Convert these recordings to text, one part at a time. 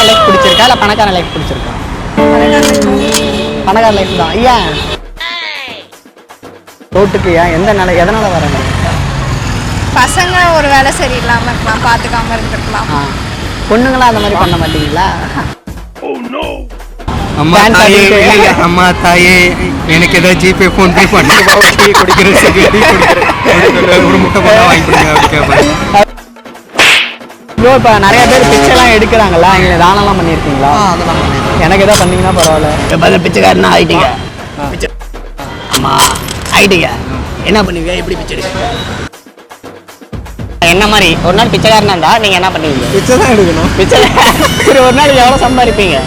Life பிடிச்சிருக்கா இல்லை பணக்கார லைஃப் பிடிச்சிருக்கா? பணக்கார லைஃப் தான். ஏன் ரோட்டுக்கு ஏன் எதனால வராங்க? பசங்க ஒரு வேலை சரியில்லாமல் இருக்கலாம், பார்த்துக்காம இருந்திருக்கலாம். பொண்ணுங்களாம் அந்த மாதிரி பண்ண மாட்டீங்களா? அம்மா தாயே எனக்கு ஏதாவது ஜிபே ஃபோன் பே பண்ணி டீ குடிக்கிறேன் ஒரு முட்டை போட்டா வாங்கி கொடுங்க அப்படி கேட்பேன். இப்போ நிறைய பேர் பிச்சைலாம் எடுக்கிறாங்களா, நீங்கள் தானெல்லாம் பண்ணியிருக்கீங்களா? அதெல்லாம் பண்ணியிருக்கேன். எனக்கு எதாவது பண்ணீங்கன்னா பரவாயில்ல. இப்போ பிச்சைக்காரனா ஆகிட்டீங்க, பிச்சை ஆமா ஆகிட்டீங்க, என்ன பண்ணுவீங்க? எப்படி பிச்சை எடுக்க? என்ன மாதிரி ஒரு நாள் பிச்சைக்காரனா இருந்தா நீங்கள் என்ன பண்ணுவீங்க? பிச்சை தான் எடுக்கணும். பிச்சை சரி, ஒரு நாள் எவ்வளோ சம்பாதிப்பீங்க?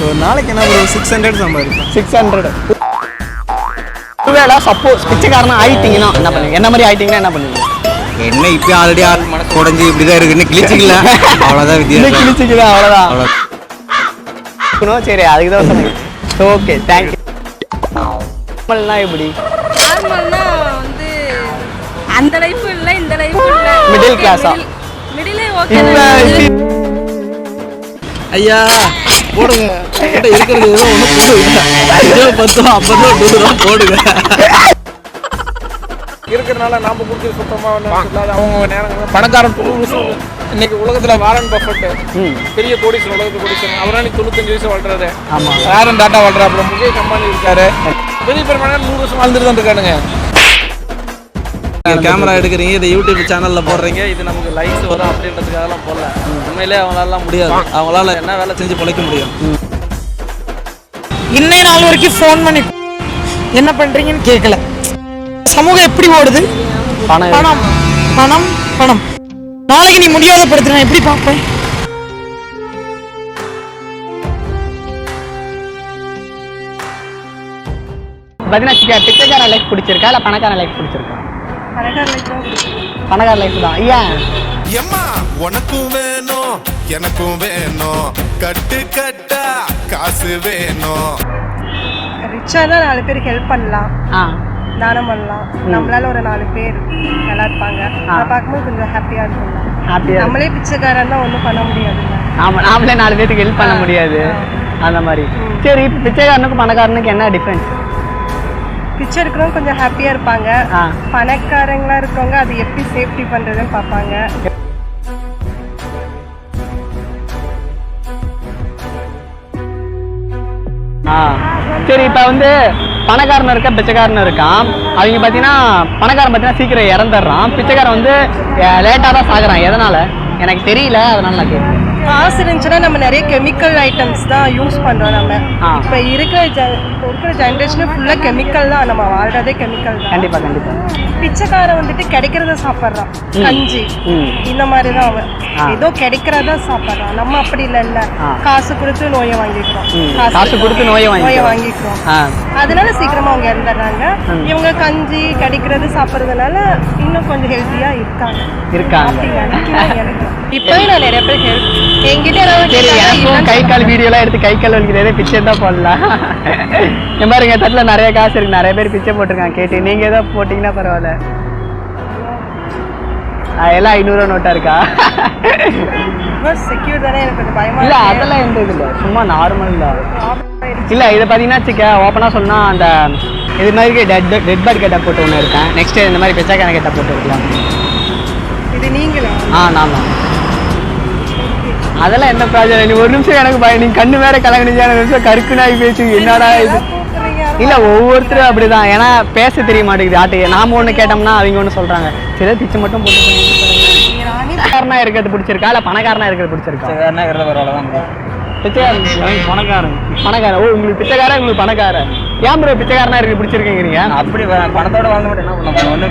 ஒரு நாளைக்கு என்ன ஒரு 600 சம்பாதிப்பேன். 600. ஒருவேளை சப்போஸ் பிச்சைக்காரனா ஆகிட்டீங்கன்னா என்ன பண்ணுவீங்க? என்ன மாதிரி ஆகிட்டீங்கன்னா என்ன பண்ணுவீங்க? என்ன இப்போ ஆல்ரெடி ஆறு மனசு உடஞ்சி இப்படிதான் இருக்குன்னு கிழிச்சிக்கல, அவ்வளோதான் வித்தியாசம். கிழிச்சிக்கலாம், அவ்வளோதான். சரி, அதுக்கு தான் சொன்னீங்க. Okay, thank you. நார்மல்னா எப்படி? நார்மல்னா வந்து அந்த லைஃப் இல்லை, இந்த லைஃப் இல்லை, மிடில் கிளாஸா? மிடிலே ஓகே. ஐயா போடுங்க, இருக்கிறது ஏதோ ஒன்று போடுங்க, 10 50 100 போடுங்க. இருக்கிறதுனால நாம கொடுத்து சுத்தமாக அவங்க நேரம் பணக்காரன் 90 இன்னைக்கு உலகத்துல வாரன் பஃபெட் பெரிய கோடீஸ்வரர், உலகத்து கோடீஸ்வரர், அவரால் 95 வயசு வாழ்றாரு. யாரும் டாட்டா வாழ்றா, அப்புறம் முகேஷ் அம்பானி இருக்காரு, பெரிய பெரிய 100 வருஷம் வாழ்ந்துட்டு தான் இருக்கானுங்க. கேமரா எடுக்கிறீங்க, இதை யூடியூப் சேனல்ல போடுறீங்க, இது நமக்கு லைக்ஸ் வரும் அப்படின்றதுக்காகலாம் போடல. உண்மையிலே அவங்களால முடியாது, அவங்களால என்ன வேலை செஞ்சு பிழைக்க முடியும். இன்னைய நாள் வரைக்கும் ஃபோன் பண்ணி என்ன பண்றீங்கன்னு கேட்கல. சமூகம் எப்படி ஓடுது? பணம் பணம் பணம். நாளைக்கு நீ முடியாத படுத்துற எப்படி பார்ப்பேன்? பிச்சைக்கார லைஃப் பிடிச்சிருக்கா இல்லை பணக்கார லைஃப் பிடிச்சிருக்கா? பணக்கார லைஃப் தான். ஏன்? உனக்கும் வேணும் எனக்கும் வேணும், கட்டு கட்டா காசு வேணும். ரிச்சா தான் 4 பேருக்கு ஹெல்ப் பண்ணலாம், தானம் பண்ணலாம், நம்மளால ஒரு 4 பேர் நல்லா இருப்பாங்க, அதை பார்க்கும்போது கொஞ்சம் ஹாப்பியா இருக்கும். நம்மளே பிச்சைக்காரன் தான் ஒன்றும் பண்ண முடியாது. நாமளே 4 பேருக்கு ஹெல்ப் பண்ண முடியாது அந்த மாதிரி. சரி, இப்போ பிச்சைக்காரனுக்கும் பணக்காரனுக்கு என்ன டிஃபரன்ஸ்? பிச்சை இருக்கிறவங்க கொஞ்சம் ஹாப்பியா இருப்பாங்க, பணக்காரங்களா இருக்கவங்க அது எப்படி சேஃப்டி பண்றதுன்னு பார்ப்பாங்க. சரி, இப்போ வந்து பணக்காரன் இருக்க பிச்சைக்காரன் இருக்கான். அவங்க பார்த்தீங்கன்னா பணக்காரன் பார்த்தீங்கன்னா சீக்கிரம் இறந்துடுறான், பிச்சைக்காரன் வந்து லேட்டாக தான் சாகுறான். எதனால எனக்கு தெரியல, அதனால நான் கேட்குறேன். காசு இருந்துச்சுன்னா நம்ம நிறைய கெமிக்கல் ஐட்டம்ஸ் தான் யூஸ் பண்றோம். நம்ம இப்போ இருக்கிற ஜென்ரேஷன் ஃபுல்லாக கெமிக்கல் தான், நம்ம வாழ்றதே கெமிக்கல் தான். கண்டிப்பா கண்டிப்பா. பிச்சைக்காரன் வந்துட்டு கிடைக்கிறத சாப்பிட்றான், கஞ்சி இந்த மாதிரி தான் அவன் ஏதோ கிடைக்கிறதா சாப்பிட்றான். நம்ம அப்படி இல்லைல்ல, காசு கொடுத்து நோயை வாங்கிக்கிறோம், காசு கொடுத்து நோயை வாங்கிக்கிறோம். அதனால சீக்கிரமா அவங்க இறந்துடுறாங்க. இவங்க கஞ்சி கிடைக்கிறது சாப்பிட்றதுனால இன்னும் கொஞ்சம் ஹெல்த்தியா இருக்காங்க. இப்போயும் நான் நிறைய பேர் ஹெல்ப் என்கிட்ட கை கால் வீடியோலாம் எடுத்து கை கால் வலிக்கிறதே பிச்சை தான் போடலாம். என் பாருங்க, தட்டில் நிறைய காசு இருக்கு, நிறைய பேர் பிச்சை போட்டிருக்காங்க. கேட்டு நீங்க ஏதோ போட்டீங்கன்னா பரவாயில்ல. எல்லாம் 500 நோட்டா இருக்கா? செக்யூர் தானே, எனக்கு கொஞ்சம் பயமா இல்ல, அதெல்லாம் எந்த இது இல்லை, சும்மா நார்மல் தான். இல்ல, இதை பார்த்தீங்கன்னா வச்சுக்க ஓப்பனா சொன்னா அந்த இது மாதிரி டெட் பேர்ட் கெட்ட போட்டு ஒன்று இருக்கேன். நெக்ஸ்ட் இந்த மாதிரி பிச்சைக்கான கெட்ட போட்டு இருக்கலாம். இது நீங்களா? நாம அதெல்லாம் எந்த ப்ராஜெக்ட். நீ ஒரு நிமிஷம் எனக்கு பயம், நீ கண்ணு வேற கலங்கினீங்க, நிமிஷம் கருக்குனாய் பேச்சு என்னடா இது. இல்ல, ஒவ்வொருத்தரும் அப்படிதான், ஏன்னா பேச தெரிய மாட்டேங்குது ஆட்டுக்கு. நாம ஒண்ணு கேட்டோம்னா அவங்க ஒண்ணு சொல்றாங்க. சில பிச்சை மட்டும் போட்டு பிச்சைக்காரனா இருக்கிறது பிடிச்சிருக்கா இல்ல பணக்காரனா இருக்கிறது பிடிச்சிருக்கா? பணக்காரன். ஓ, உங்களுக்கு பிச்சைக்காரன், உங்களுக்கு பணக்காரன். ஏன் ப்ரோ பிச்சைக்காரனா இருக்கு பிடிச்சிருக்கீங்க? அப்படி பணத்தோட வாழ்ந்து மட்டும் என்ன பண்ண ஒண்ணு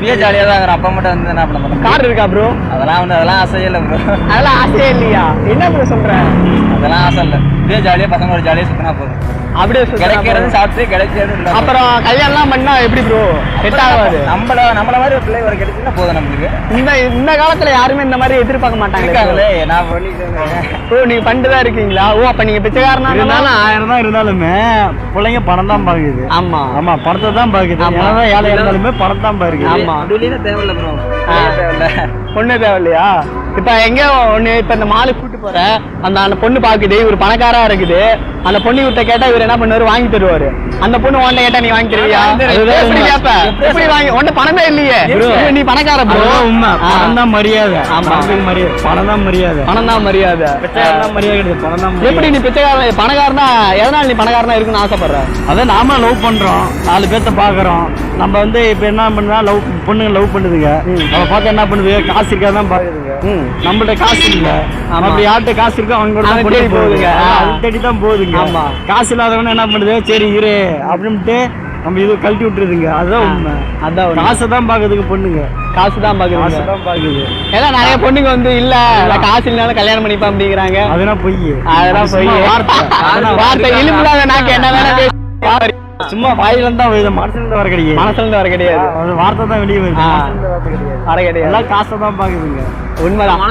பிய ஜாலியா தான். அப்பா மட்டும் வந்து என்ன பண்ண போறோம்? கார் இருக்கா ப்ரோ? அதெல்லாம் ஆசையே இல்லை ப்ரோ. அதெல்லாம் ஆசையே இல்லையா? என்ன ப்ரோ சொல்றேன்? அதெல்லாம் ஆசை இல்லை, பிய ஜாலியா பசங்களோட ஜாலியா சுத்தினா போதும். அப்படியே கிடைக்கிறது சாப்பிட்டு கிடைக்கிறது. அப்புறம் கல்யாணம்லாம் பண்ணா எப்படி ப்ரோ? செட் ஆகாது. நம்மள மாதிரி ஒரு பிள்ளை ஒரு கிடைச்சுன்னா போதும் நம்மளுக்கு. இந்த காலத்துல யாருமே இந்த மாதிரி எதிர்பார்க்க மாட்டாங்க. நான் பண்ணிட்டு ஓ, நீங்க பண்ணிட்டு தான் இருக்கீங்களா? ஓ, அப்ப நீங்க பிச்சைக்காரனா இருந்தாலும் 1000 தான் இருந்தாலுமே பிள்ளைங்க பணம் தான் பாக்குது. ஆமா ஆமா, பணத்தை தான் பாக்குது. என்னதான் ஏழை இருந்தாலுமே பணம் தான் பாக்குது. ஆமா, தேவையில்ல ப்ரோ, பொண்ணு தேவையில்லையா? இப்ப எங்க ஒண்ணு இப்ப இந்த மாலுக்கு கூட்டு போற அந்த பொண்ணு பாக்குது இவர் பணக்காரா இருக்குது அந்த பொண்ணு இவர்கிட்ட கேட்டா இவர் என்ன பண்ணுவாரு வாங்கி தருவாரு அந்த பொண்ணு உன்ன கேட்டா நீ வாங்கி தருவியா எப்படி கேப்ப எப்படி வாங்கி உன்ன பணமே இல்லையே நீ பணக்கார ப்ரோ உண்மை பணம் தான் மரியாதை மரியாதை பணம் தான் மரியாதை பணம் தான் மரியாதை மரியாதை பணம் தான் எப்படி நீ பிச்சைக்காரன் பணக்காரனா எதனால நீ பணக்காரனா இருக்குன்னு ஆசைப்படுற அதான் நாம லவ் பண்றோம் 4 பேர்த்த பாக்குறோம் நம்ம வந்து இப்ப என்ன பண்ணா பொண்ணுங்க லவ் பண்ணுதுங்க அவ பார்த்து என்ன பண்ணுது காசு இருக்காதான் பாக்குதுங்க நம்மள்ட்ட காசு இல்ல அப்படி யார்கிட்ட காசு இருக்கோ அவங்க கூட தேடி போகுதுங்க தேடி தான் போகுதுங்க ஆமா காசு இல்லாதவன என்ன பண்ணுது சரி இரு அப்படின்ட்டு நம்ம இது கழட்டி விட்டுருதுங்க அதுதான் உண்மை அதான் காசை தான் பாக்குதுங்க பொண்ணுங்க காசு தான் பாக்குது ஏன்னா நிறைய பொண்ணுங்க வந்து இல்ல காசு இல்லனாலும் கல்யாணம் பண்ணிப்பா அப்படிங்கிறாங்க அதெல்லாம் பொய் வார்த்தை இழுப்புலாத நாக்கு என்ன வேணா சும்மா வாயில இருந்தா மனசுல இருந்து வர கிடையாது வார்த்தை தான் வெளியே வருது வர கிடையாது எல்லாம் காசை தான் பாக்குதுங்க உண்மைதான்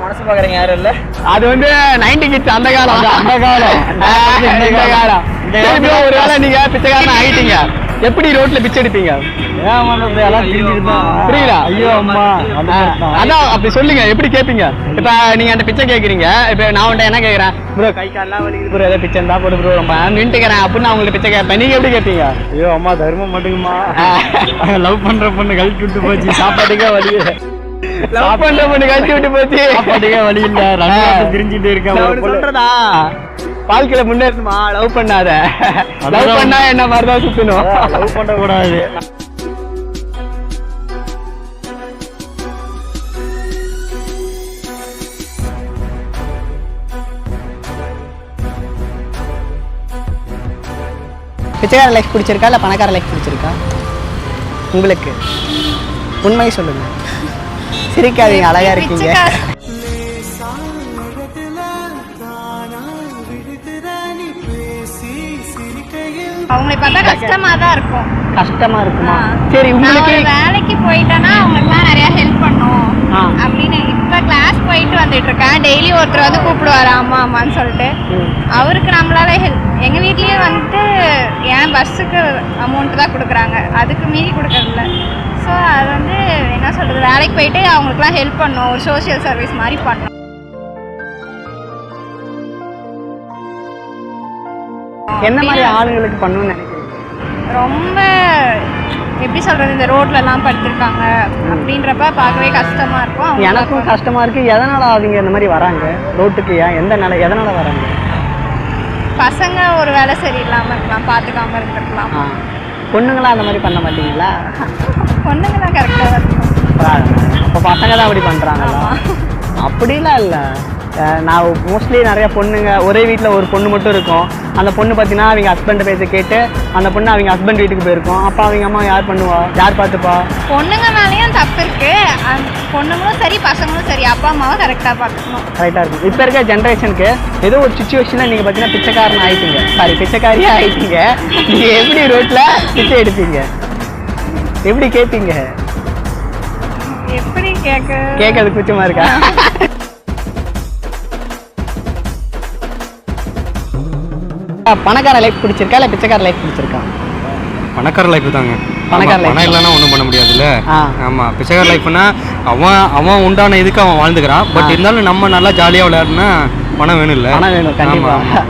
மனசு பாக்குறீங்க யாரும் இல்ல அது வந்து 90 கிட்ஸ் அந்த காலம் ஒருவேளை நீங்க பிச்சைக்காரன் ஆயிட்டீங்க எப்படி ரோட்ல பிச்சை எடுப்பீங்க புரியுதா ஐயோ அம்மா அதான் அப்படி சொல்லுங்க எப்படி கேட்பீங்க இப்ப நீங்க அந்த பிச்சை கேக்குறீங்க இப்ப நான் உன்ட்ட என்ன கேக்குறேன் ப்ரோ கை கால்லாம் வலிக்குது ப்ரோ ஏதோ பிச்சை இருந்தா போடு ப்ரோ ரொம்ப நின்றுக்கிறேன் அப்படின்னு அவங்களுக்கு பிச்சை கேட்பேன் நீங்க எப்படி கேட்பீங்க ஐயோ அம்மா தர்மம் மட்டுக்குமா லவ் பண்ற பொண்ணு கழிச்சு விட்டு போச்சு சாப்பாட்டுக்கே வலி லவ் பண்ற பொண்ணு கழிச்சு விட்டு போச்சு சாப்பாட்டுக்கே வலி இல்ல திரிஞ்சுட்டு இருக்கேன் சொல்றதா வாழ்க்கையில முன்னேறணுமா லவ் பண்ணாத லவ் பண்ணா என்ன மாதிரிதான் சுத்தணும் லவ் பண்ண கூடாது பிச்சைக்கார லைஃப் பிடிச்சிருக்கா இல்லை பணக்கார லைஃப் பிடிச்சிருக்கா உங்களுக்கு உண்மையை சொல்லுங்க சிரிக்காதீங்க அழகா இருக்கீங்க அவங்களை பார்த்தா கஷ்டமா தான் இருக்கும் கஷ்டமா இருக்குமா சரி உங்களுக்கு வேலைக்கு போயிட்டேன்னா அவங்களுக்குலாம் நிறைய ஹெல்ப் பண்ணும் அப்படின்னு இப்ப கிளாஸ் போயிட்டு வந்துட்டு இருக்கேன் டெய்லி ஒருத்தர் வந்து கூப்பிடுவாரு அம்மா அம்மான்னு சொல்லிட்டு அவருக்கு நம்மளால ஹெல்ப் எங்க வீட்லயே வந்துட்டு ஏன் பஸ்ஸுக்கு அமௌண்ட் தான் கொடுக்குறாங்க அதுக்கு மீறி கொடுக்கறதில்ல ஸோ அது வந்து என்ன சொல்றது வேலைக்கு போயிட்டு அவங்களுக்குலாம் ஹெல்ப் பண்ணும் ஒரு சோஷியல் சர்வீஸ் மாதிரி பண்ணணும் என்ன மாதிரி ஆளுங்களுக்கு பண்ணணும்னு நினைக்கிறீங்க ரொம்ப எப்படி சொல்றது இந்த ரோட்ல எல்லாம் படுத்திருக்காங்க அப்படின்றப்ப பார்க்கவே கஷ்டமா இருக்கும் எனக்கும் கஷ்டமா இருக்கு எதனால அவங்க இந்த மாதிரி வராங்க ரோட்டுக்கு ஏன் எதனால வராங்க பசங்க ஒரு வேலை சரியில்லாம இருக்கலாம் பார்த்துக்காம இருந்திருக்கலாம் பொண்ணுங்களா அந்த மாதிரி பண்ண மாட்டீங்களா பொண்ணுங்க தான் கரெக்டாக தான் இருக்கும் அப்போ பசங்க தான் அப்படி பண்றாங்களா அப்படிலாம் இல்லை நான் மோஸ்ட்லி நிறைய பொண்ணுங்க ஒரே வீட்டில் ஒரு பொண்ணு மட்டும் இருக்கும் அந்த பொண்ணு பார்த்தீங்கன்னா அவங்க ஹஸ்பண்ட் பேச கேட்டு அந்த பொண்ணு அவங்க ஹஸ்பண்ட் வீட்டுக்கு போயிருக்கோம் அப்போ அவங்க அம்மா யார் பண்ணுவா யார் பார்த்துப்பா பொண்ணுங்க மேலேயும் தப்பு இருக்கு பொண்ணுங்களும் சரி பசங்களும் சரி அப்பா அம்மாவும் கரெக்டாக பார்த்துக்கணும் கரெக்டாக இருக்கும் இப்போ இருக்க ஜென்ரேஷனுக்கு ஏதோ ஒரு சுச்சுவேஷனில் நீங்கள் பார்த்தீங்கன்னா பிச்சைக்காரன் ஆயிட்டீங்க பிச்சைக்காரியா ஆயிட்டீங்க நீங்கள் எப்படி ரோட்டில் பிச்சை எடுப்பீங்க எப்படி கேட்பீங்க எப்படி கேட்கறது குச்சமா இருக்கா பணக்கார லைஃப் பிடிச்சிருக்கா இல்லை பிச்சைக்கார லைஃப் பிடிச்சிருக்கா பணக்கார லைஃப் தாங்க பணக்கார லைஃப் பணம் இல்லைன்னா ஒன்றும் பண்ண முடியாதுல்ல ஆமாம் பிச்சைக்கார லைஃப்னா அவன் உண்டான இதுக்கு அவன் வாழ்ந்துக்கிறான் பட் இருந்தாலும் நம்ம நல்லா ஜாலியாக விளையாடுனா பணம் வேணும் இல்லை பணம் வேணும் கண்டிப்பாக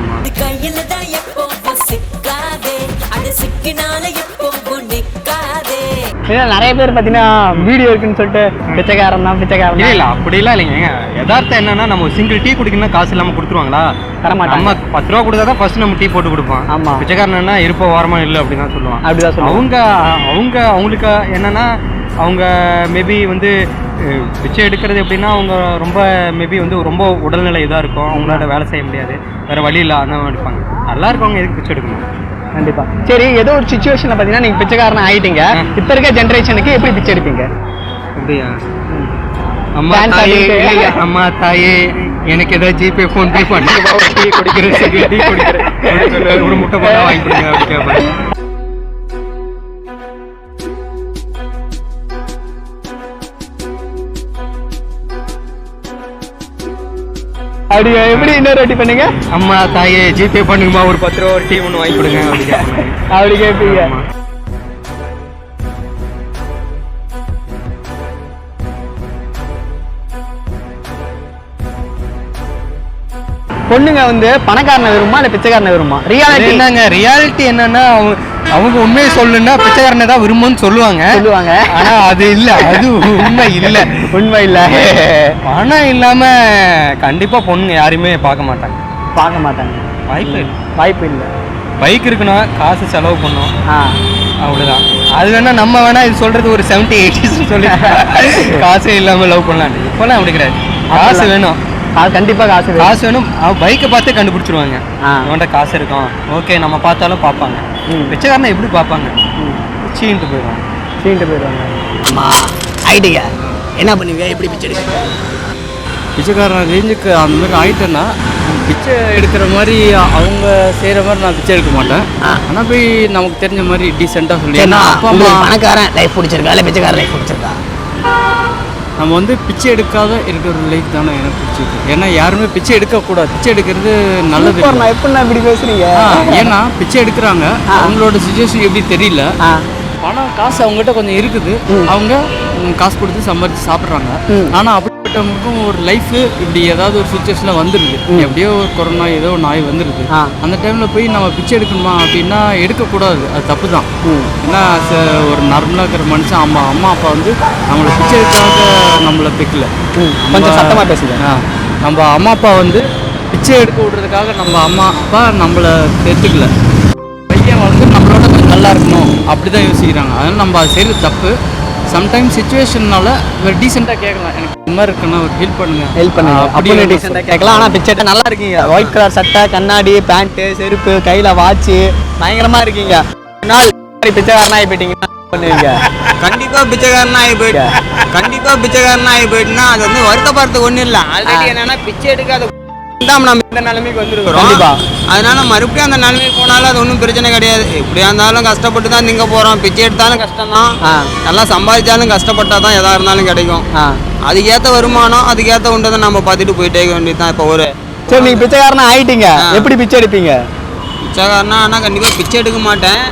நிறைய பேர் பார்த்தீங்கன்னா வீடியோ இருக்குன்னு சொல்லிட்டு பிச்சைக்காரன் தான் பிச்சைக்காரன் இல்லை அப்படிலாம் இல்லைங்க யதார்த்தம் என்னன்னா நம்ம சிங்கிள் டீ குடிக்கணும்னா காசு இல்லாமல் கொடுத்துருவாங்களா நம்ம 10 ரூபா கொடுத்தா தான் ஃபர்ஸ்ட் நம்ம டீ போட்டு கொடுப்போம் ஆமாம் பிச்சைக்காரன்னா இருப்ப ஓரமா இல்லை அப்படின்னு தான் சொல்லுவாங்க அப்படிதான் சொல்லுவாங்க அவங்களுக்கு என்னன்னா அவங்க மேபி வந்து பிச்சை எடுக்கிறது எப்படின்னா அவங்க ரொம்ப மேபி வந்து ரொம்ப உடல்நிலை இதாக இருக்கும் அவங்களால வேலை செய்ய முடியாது வேற வழி இல்லை அந்த மாதிரி இருப்பாங்க நல்லா இருக்கவங்க எதுக்கு பிச்சை எடுக்கணும் கண்டிப்பா சரி ஏதோ ஒரு சிச்சுவேஷன்ல பாத்தீங்கன்னா நீங்க பிச்சைக்காரன் ஆயிட்டீங்க இப்ப இருக்க ஜெனரேஷனுக்கு எப்படி பிச்சை எடுப்பீங்க அப்படியா அம்மா தாயே எனக்கு ஏதாவது ஜிபே ஃபோன் பே பண்ணி டீ குடிக்கிறேன் ஒரு முட்டை போட்டா வாங்கி கொடுங்க அப்படி கேட்பேன் அப்படி எப்படி இன்னொரு வாட்டி பண்ணுங்க அம்மா தாயே ஜிபே பண்ணுங்கம்மா ஒரு 10 ரூபா ஒரு டீ ஒன்று வாங்கி கொடுங்க அப்படி கேட்பீங்க பொண்ணுங்க வந்து பணக்காரனை விரும்புமா இல்லை பிச்சைக்காரனை விரும்புமா? ரியாலிட்டி என்னங்க ரியாலிட்டி என்னன்னா அவங்க உண்மையை சொல்லணும்னா பிச்சைக்காரனை தான் விரும்புன்னு சொல்லுவாங்க. ஆனா அது இல்ல, அது உண்மை இல்ல. உண்மை இல்ல. பணம் இல்லாம கண்டிப்பா பொண்ணுங்க யாரையுமே பார்க்க மாட்டாங்க. வாய்ப்பு இல்லை. பைக் இருக்கணும், காசு செலவு பண்ணும், அவ்வளவுதான். அது வேணா நம்ம வேணா இது சொல்றது ஒரு 70-80s சொல்லி காசே இல்லாம லவ் பண்ணலாம். இப்பெல்லாம் அப்படி கிடையாது. காசு வேணும், கண்டிப்பா காசு வேணும். பைக்கை பார்த்து கண்டுபிடிச்சிருவாங்க அவன்கிட்ட காசு இருக்கும். ஓகே நம்ம பார்த்தாலும் பார்ப்பாங்க. பிச்சைக்காரனை எப்படி பார்ப்பாங்க? சீன்ட்டு போயிடுவாங்க. ஆமா ஐடியா என்ன பண்ணுவீங்க? எப்படி பிச்சை எடுக்க? பிச்சைக்காரன் ரேஞ்சுக்கு அந்த மாதிரி ஆயிட்டேன்னா பிச்சை எடுக்கிற மாதிரி அவங்க செய்கிற மாதிரி நான் பிச்சை எடுக்க மாட்டேன். ஆனால் போய் நமக்கு தெரிஞ்ச மாதிரி டீசெண்டாக சொல்லி அப்பா அம்மா பணக்காரன் லைஃப் பிடிச்சிருக்கா இல்லை பிச்சைக்காரன் லைஃப் பிடிச்சிருக்கா? நம்ம வந்து பிச்சை எடுக்காத இருக்கிற ஒரு லைஃப் தானே எனக்கு பிடிச்சிருக்கு. ஏன்னா யாருமே பிச்சை எடுக்கக்கூடாது. பிச்சை எடுக்கிறது நல்லது. எப்படி இப்படி பேசுறீங்க? ஏன்னா பிச்சை எடுக்கிறாங்க, அவங்களோட சுச்சுவேஷன் எப்படி தெரியல. பணம் காசு அவங்ககிட்ட கொஞ்சம் இருக்குது, அவங்க காசு கொடுத்து சம்பாதிச்சு சாப்பிட்றாங்க. ஆனால் அப்படிப்பட்டவங்களுக்கும் ஒரு லைஃப் இப்படி ஏதாவது ஒரு சுச்சுவேஷனில் வந்துடுது. எப்படியோ ஒரு கொரோனா ஏதோ ஒரு நாய் வந்துடுது. அந்த டைமில் போய் நம்ம பிச்சை எடுக்கணுமா அப்படின்னா எடுக்கக்கூடாது, அது தப்பு தான். ஏன்னா ஒரு நார்மலாக இருக்கிற மனுஷன் அம்மா அப்பா வந்து நம்மளை பிச்சை எடுக்காத நம்மளை பெக்கல. கொஞ்சம் சத்தமாக பேசுங்க. நம்ம அம்மா அப்பா வந்து பிச்சை எடுக்க விடுறதுக்காக நம்ம அம்மா அப்பா நம்மளை பெற்றுக்கல. பையன் வந்து நம்மளோட கொஞ்சம் நல்லா இருக்கணும் அப்படி தான் யோசிக்கிறாங்க. அதனால் நம்ம அது செய்கிறது தப்பு. சம்டைம்ஸ் சுச்சுவேஷன்னால ஒரு டீசெண்டாக கேட்கலாம், எனக்கு இந்த மாதிரி இருக்குன்னா ஒரு ஹெல்ப் பண்ணுங்க அப்படின்னு டீசெண்டாக கேட்கலாம். ஆனால் பிச்சை நல்லா இருக்கீங்க. ஒயிட் கலர் சட்டை, கண்ணாடி, பேண்ட்டு, செருப்பு, கையில் வாட்சு, பயங்கரமாக இருக்கீங்க. நாள் பிச்சைக்காரனா ஆகி போயிட்டீங்கன்னா பண்ணுவீங்க? கண்டிப்பாக பிச்சைக்காரனா ஆகி போயிட்டுனா அது வந்து வருத்தப்படுறதுக்கு ஒன்றும் இல்லை. ஆல்ரெடி என்னன்னா பிச்சை எடுக்காத நம்ம இந்த நிலைமைக்கு வந்துருக்கிறோம். அதனால மறுபடியும் அந்த நிலைமைக்கு போனாலும் அது ஒன்றும் பிரச்சனை கிடையாது. எப்படியா இருந்தாலும் கஷ்டப்பட்டு தான் நீங்க போறோம். பிச்சை எடுத்தாலும் கஷ்டம் தான், நல்லா சம்பாதிச்சாலும் கஷ்டப்பட்டா தான் எதா இருந்தாலும் கிடைக்கும். அதுக்கேற்ற வருமானம் அதுக்கேற்ற உண்டதை நம்ம பார்த்துட்டு போயிட்டே வேண்டியது தான். இப்போ ஒரு சரி, நீங்க பிச்சைக்காரனா ஆயிட்டீங்க, எப்படி பிச்சை எடுப்பீங்க? பிச்சைக்காரனா ஆனால் கண்டிப்பாக பிச்சை எடுக்க மாட்டேன்.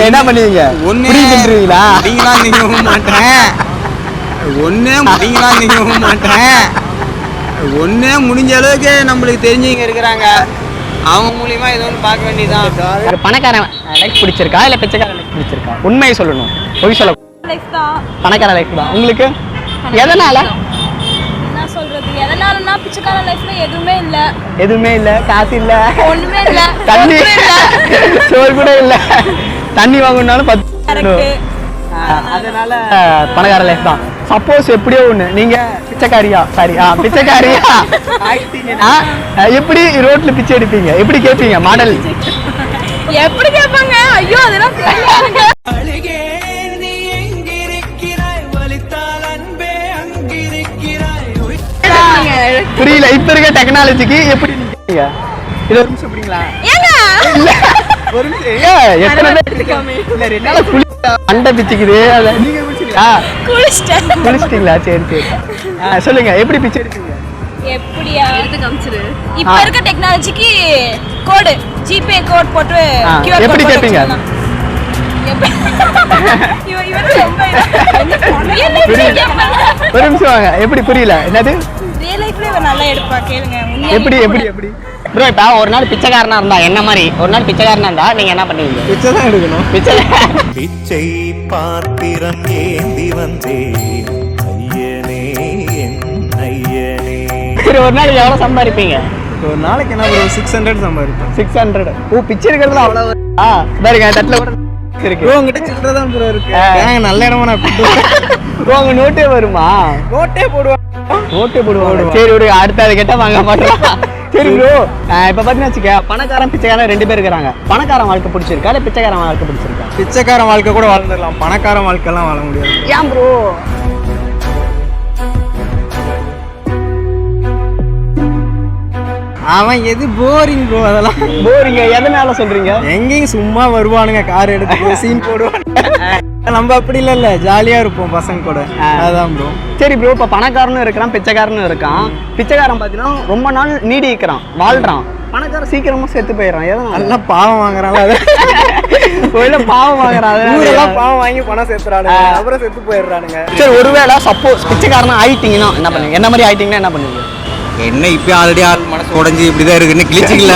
என்ன பண்ணுவீங்க? முடிங்களா நீங்கவும் மாட்டேன், ஒன்னே முடிஞ்ச அளவுக்கு நம்மளுக்கு தெரிஞ்சவங்க இருக்கிறாங்க, அவங்க மூலியமா ஏதோ ஒன்று பார்க்க வேண்டியதுதான். பணக்காரன் லைஃப் பிடிச்சிருக்கா இல்லை பிச்சைக்காரன் லைஃப் பிடிச்சிருக்கா? உண்மையை சொல்லணும், பொய் சொல்ல. பணக்கார லைஃப் தான் உங்களுக்கு. எதனால? என்ன சொல்றது, எதனாலன்னா பிச்சைக்கார லைஃப்ல எதுவுமே இல்ல, காசு இல்ல, ஒண்ணுமே இல்ல, தண்ணி சோறு கூட இல்ல, தண்ணி வாங்கணும்னாலும் 10. அதனால பணக்கார லைஃப் தான். சப்போஸ் எப்படியோ ஒண்ணு நீங்க பிச்சைக்காரியா ஆயிட்டீங்கன்னா எப்படி ரோட்ல பிச்சை எடுப்பீங்க? எப்படி கேட்பீங்க? மாடல் எப்படி கேட்பாங்க? ஐயோ அதெல்லாம் புரியல. இப்ப இருக்க டெக்னாலஜிக்கு எப்படி நீங்க இது ஒரு நிமிஷம் அப்படிங்களா? ஒரு நிமிஷம். எத்தனை பேர் அண்டை பிச்சுக்குது, நீங்க குளிச்சிட்டீங்களா? சரி சொல்லுங்க, எப்படி பிச்சை எடுப்பீங்க? எப்படியா எடுத்து காமிச்சிரு. இப்ப இருக்க டெக்னாலஜிக்கு கோட் ஜிபே கோட் போட்டு எப்படி கேட்பீங்க? ஒரு நிமிஷம் வாங்க. எப்படி புரியல? என்னது? ரியல் லைஃப்ல நல்லா எடுப்பா, கேளுங்க. எப்படி ப்ரோ, இப்போ ஒரு நாள் பிச்சைக்காரனா இருந்தா என்ன மாதிரி? ஒரு நாள் பிச்சைக்காரனா இருந்தா நீங்க என்ன பண்ணுவீங்க? பிச்சை தான் எடுக்கணும். பிச்சை பாத்திரம் ஏந்தி வந்தே ஐயனே ஐயனே. சரி, ஒரு நாள் எவ்வளவு சம்பாதிப்பீங்க? ஒரு நாளைக்கு என்ன ஒரு 600 சம்பாதிப்பேன். 600? ஓ, பிச்சை எடுக்கிறதுல அவ்வளவு? பாருங்க தட்டுல கூட இருக்கு. உங்ககிட்ட சில்லறை தான் ப்ரோ இருக்கு. நல்ல இடமா நான் உங்க நோட்டே வருமா? நோட்டே போடுவாங்க. சரி விடுங்க, அடுத்த அது கேட்டா வாங்க மாட்டோம். சரி ப்ரோ, இப்ப பாத்தீங்கன்னா வச்சுக்க, பணக்காரன் பிச்சைக்காரன் 2 பேர் இருக்கிறாங்க. பணக்காரன் வாழ்க்கை பிடிச்சிருக்கா இல்லை பிச்சைக்காரன் வாழ்க்கை பிடிச்சிருக்கா? பிச்சைக்காரன் வாழ்க்கை கூட வாழ்ந்துடலாம், பணக்காரன் வாழ்க்கைலாம் வாழ முடியாது. ஏன் ப்ரோ? அவன் எது போரிங் ப்ரோ, அதெல்லாம் போரிங். எதனால சொல்றீங்க? எங்கேயும் சும்மா வருவானுங்க, கார் எடுத்து சீன் போடுவானுங்க. நம்ம அப்படி இல்ல, ஜாலியா இருப்போம் பசங்க கூட, அதான் ப்ரோ. சரி ப்ரோ, இப்ப பணக்காரனும் இருக்கிறான் பிச்சைக்காரனும் இருக்கான். பிச்சைக்காரன் பாத்தீங்கன்னா ரொம்ப நாள் நீடிக்கிறான், வாழ்றான். பணக்காரன் சீக்கிரமா செத்து போயிடறான். எதனால? எல்லாம் பாவம் வாங்குறாங்க. பாவம் வாங்குறாங்க, பாவம் வாங்கி பணம் சேர்த்துறானுங்க, அப்புறம் செத்து போயிடுறானுங்க. சரி, ஒருவேளை சப்போஸ் பிச்சைக்காரனா ஆயிட்டீங்கன்னா என்ன பண்ணுவீங்க? என்ன மாதிரி ஆயிட்டீங்கன்னா என்ன பண்ணுவீங்க? என்ன இப்போ ஆல்ரெடி ஆள் மனசு உடஞ்சி இப்படி தான் இருக்குன்னு கிழிச்சிக்கல.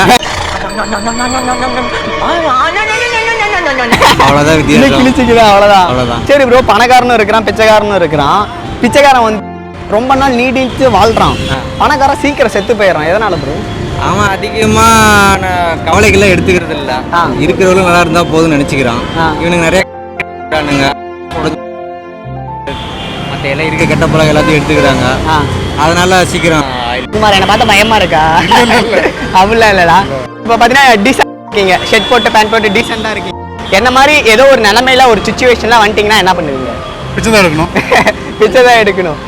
அவ்வளோதான் வித்தியாசம். கிழிச்சிக்கலாம் அவ்வளோதான். அவ்வளோதான். சரி ப்ரோ, பணக்காரனும் இருக்கிறான் பிச்சைக்காரனும் இருக்கிறான். பிச்சைக்காரன் வந்து ரொம்ப நாள் நீடிச்சு வாழ்றான், பணக்காரன் சீக்கிரம் செத்து போயிடறான். எதனால ப்ரோ? அவன் அதிகமான கவலைகள்லாம் எடுத்துக்கிறது இல்லை, இருக்கிறவங்களும் நல்லா இருந்தால் போதும்னு நினச்சிக்கிறான். இவனுக்கு நிறைய மற்ற எல்லாம் இருக்க கெட்ட பழக்கம் எல்லாத்தையும் எடுத்துக்கிறாங்க. அதனால சீக்கிரம் என்னை பார்த்தா பயமா இருக்கா? அப்படிலாம் இல்லடா. இப்போ பார்த்தீங்கன்னா டீசெண்டாக இருக்கீங்க, ஷர்ட் போட்டு பேண்ட் போட்டு டீசெண்டாக இருக்கீங்க. என்ன மாதிரி ஏதோ ஒரு நிலைமையில ஒரு சுச்சுவேஷன்ல வந்துட்டீங்கன்னா என்ன பண்ணுவீங்க? பிச்சை தான் எடுக்கணும். பிச்சை தான் எடுக்கணும்.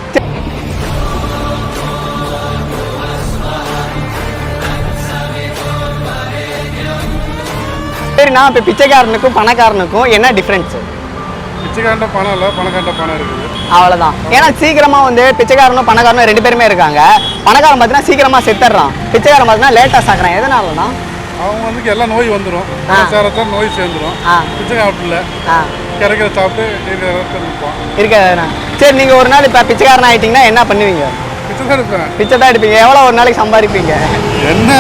சரிண்ணா, இப்போ பிச்சைக்காரனுக்கும் பணக்காரனுக்கும் என்ன டிஃப்ரென்ஸ்? பிச்சைக்காரன்ட்ட பணம் இல்லை, பணக்காரன்ட்ட பணம் இருக்குது. அவ்வளோதான். ஏன்னா சீக்கிரமா வந்து பிச்சைக்காரனும் பணக்காரனும் ரெண்டு பேருமே இருக்காங்க. பணக்காரன் பார்த்தீங்கன்னா சீக்கிரமா செத்துடுறான், பிச்சைக்காரன் பார்த்தீங்கன்னா லேட்டாக சாக்குறான். எதனாலதான்? அவங்க வந்து எல்லா நோய் வந்துடும், சேரத்தான் நோய் சேர்ந்துடும். பிச்சைக்காரத்தில் கிடைக்கிற சாப்பிட்டு இருக்காதுண்ணா. சரி, நீங்க ஒரு நாள் இப்போ பிச்சைக்காரன் ஆயிட்டீங்கன்னா என்ன பண்ணுவீங்க? பிச்சை தான் எடுப்பேன். பிச்சை தான் எடுப்பீங்க. எவ்வளோ ஒரு நாளைக்கு சம்பாதிப்பீங்க? என்ன,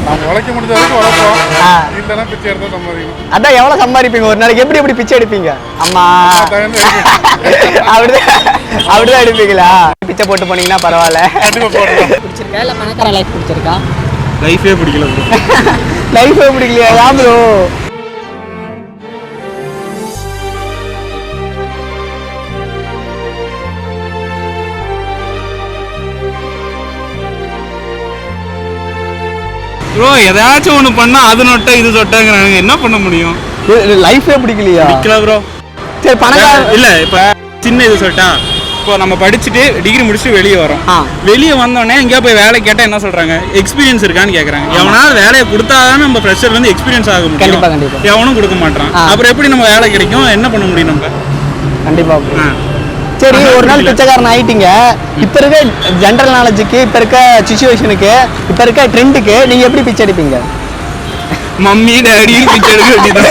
நம்ம உழைக்க முடிஞ்ச வரைக்கும் உழைப்போம், இல்லைன்னா பிச்சை எடுத்தா சம்பாதிக்கணும். அதான் எவ்வளோ சம்பாதிப்பீங்க ஒரு நாளைக்கு? எப்படி எப்படி பிச்சை எடுப்பீங்க? அம்மா அப்படிதான் எடுப்பீங்களா? பிச்சை போட்டு போனீங்கன்னா பரவாயில்ல. பிடிச்சிருக்கா இல்லை பணக்கார லைஃப் பிடிச்சிருக்கா? லைஃபே பிடிக்கல. லைஃபே பிடிக்கலையா? ஏன் ப்ரோ? ப்ரோ ஏதாச்சும் ஒன்று பண்ணா அது நொட்ட இது சொட்டங்கிறாங்க, என்ன பண்ண முடியும்? லைஃபே பிடிக்கலையா? பிடிக்கல ப்ரோ. சரி, பணக்கார இல்லை இப்போ சின்ன இது சொல்லிட்டா, இப்போ நம்ம படிச்சுட்டு டிகிரி முடிச்சுட்டு வெளியே வரோம். வெளியே வந்தோடனே எங்கேயா போய் வேலை கேட்டால் என்ன சொல்றாங்க? எக்ஸ்பீரியன்ஸ் இருக்கான்னு கேட்குறாங்க. எவனாவது வேலையை கொடுத்தாதான் நம்ம ஃப்ரெஷர் வந்து எக்ஸ்பீரியன்ஸ் ஆக முடியும். கண்டிப்பா கண்டிப்பா. எவனும் கொடுக்க மாட்டான். அப்புறம் எப்படி நம்ம வேலை கிடைக்கும்? என்ன பண்ண முடியும் நம்ம? கண்டிப்பா. சரி, ஒரு நாள் பிச்சைக்காரன் ஆயிட்டீங்க. இப்ப இருக்க ஜென்ரல் நாலேஜுக்கு, இப்ப இருக்க சிச்சுவேஷனுக்கு, இப்ப இருக்க ட்ரெண்டுக்கு நீங்க எப்படி பிச்சை எடுப்பீங்க? மம்மி டாடி பிச்சை எடுக்க வேண்டியதான்.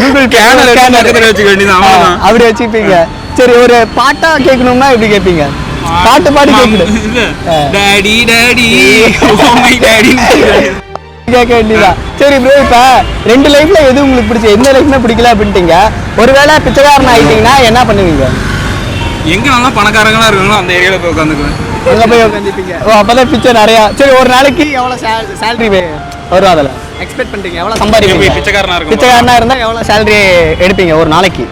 கூகுள் கேனல் வச்சுக்க வேண்டியதான். அப்படி வச்சுப்பீங்க. சரி, ஒரு பாட்டா கேட்கணும்னா எப்படி கேட்பீங்க? பாட்டு பாடி கேட்கணும். டாடி டாடி டாடி கேட்க வேண்டியதா? சரி ப்ரோ, இப்ப ரெண்டு லைஃப்ல எது உங்களுக்கு பிடிச்ச, எந்த லைஃப்ல பிடிக்கல அப்படின்ட்டீங்க. ஒருவேளை பிச்சைக்காரன் ஆயிட்டீங்கன்னா என்ன பண்ணுவீங்க? எங்க நல்லா பணக்காரங்களா இருக்காங்களோ அந்த ஏரியால போய் உட்காந்துக்குவேன். அங்க போய் உட்காந்துப்பீங்க. ஓ, அப்பதான் பிச்சை நிறையா. சரி, ஒரு நாளைக்கு எவ்வளவு சேலரி வரும்? அதில் எக்ஸ்பெக்ட் பண்றீங்க எவ்வளவு சம்பாதிப்பீங்க? பிச்சைக்காரனா இருந்தா எவ்வளவு சேலரி எடுப்பீங்க ஒரு நாளைக்கு?